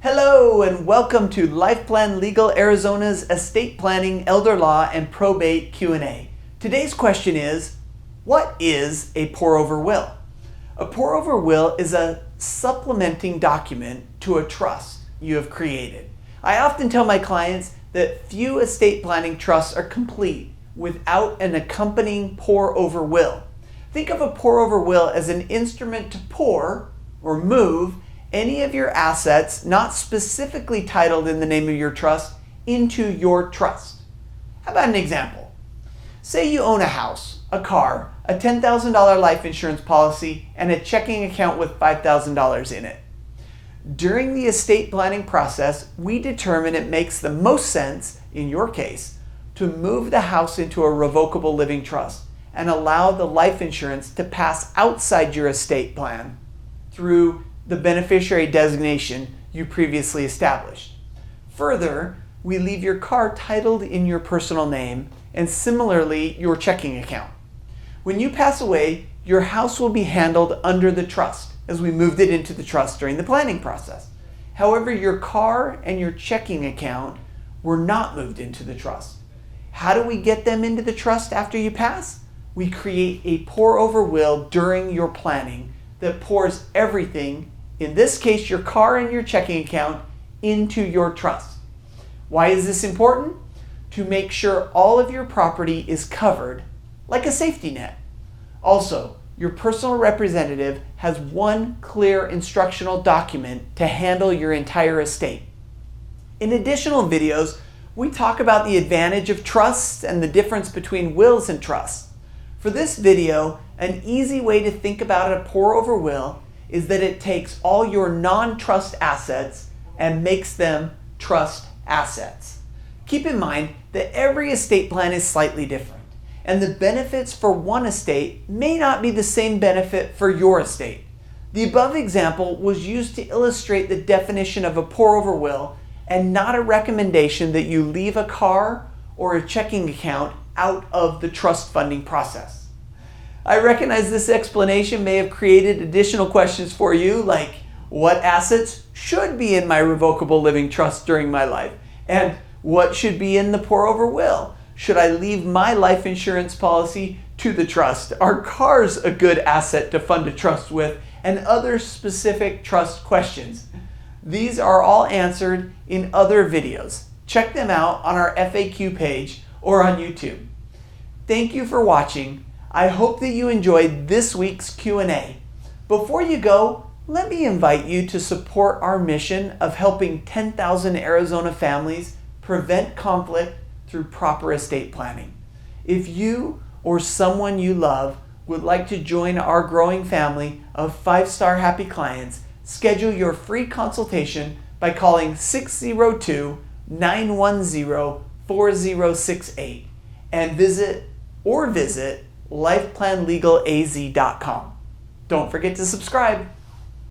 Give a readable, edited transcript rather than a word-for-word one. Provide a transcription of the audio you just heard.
Hello and welcome to LifePlan Legal Arizona's Estate Planning, Elder Law, and Probate Q&A. Today's question is, what is a pour-over will? A pour-over will is a supplementing document to a trust you have created. I often tell my clients that few estate planning trusts are complete without an accompanying pour-over will. Think of a pour-over will as an instrument to pour or move any of your assets not specifically titled in the name of your trust into your trust. How about an example? Say you own a house, a car, a $10,000 life insurance policy, and a checking account with $5,000 in it. During the estate planning process, we determine it makes the most sense, in your case, to move the house into a revocable living trust and allow the life insurance to pass outside your estate plan through the beneficiary designation you previously established. Further, we leave your car titled in your personal name and similarly your checking account. When you pass away, your house will be handled under the trust as we moved it into the trust during the planning process. However, your car and your checking account were not moved into the trust. How do we get them into the trust after you pass? We create a pour-over will during your planning that pours everything, in this case your car and your checking account, into your trust. Why is this important? To make sure all of your property is covered like a safety net. Also, your personal representative has one clear instructional document to handle your entire estate. In additional videos, we talk about the advantage of trusts and the difference between wills and trusts. For this video, an easy way to think about a pour-over will is that it takes all your non-trust assets and makes them trust assets. Keep in mind that every estate plan is slightly different, and the benefits for one estate may not be the same benefit for your estate. The above example was used to illustrate the definition of a pour-over will and not a recommendation that you leave a car or a checking account out of the trust funding process. I recognize this explanation may have created additional questions for you, like what assets should be in my revocable living trust during my life, and what should be in the pour-over will. Should I leave my life insurance policy to the trust? Are cars a good asset to fund a trust with? And other specific trust questions. These are all answered in other videos. Check them out on our FAQ page or on YouTube. Thank you for watching. I hope that you enjoyed this week's Q&A. Before you go, let me invite you to support our mission of helping 10,000 Arizona families prevent conflict through proper estate planning. If you or someone you love would like to join our growing family of 5-star happy clients, schedule your free consultation by calling 602-910-4068 and visit lifeplanlegalaz.com. Don't forget to subscribe.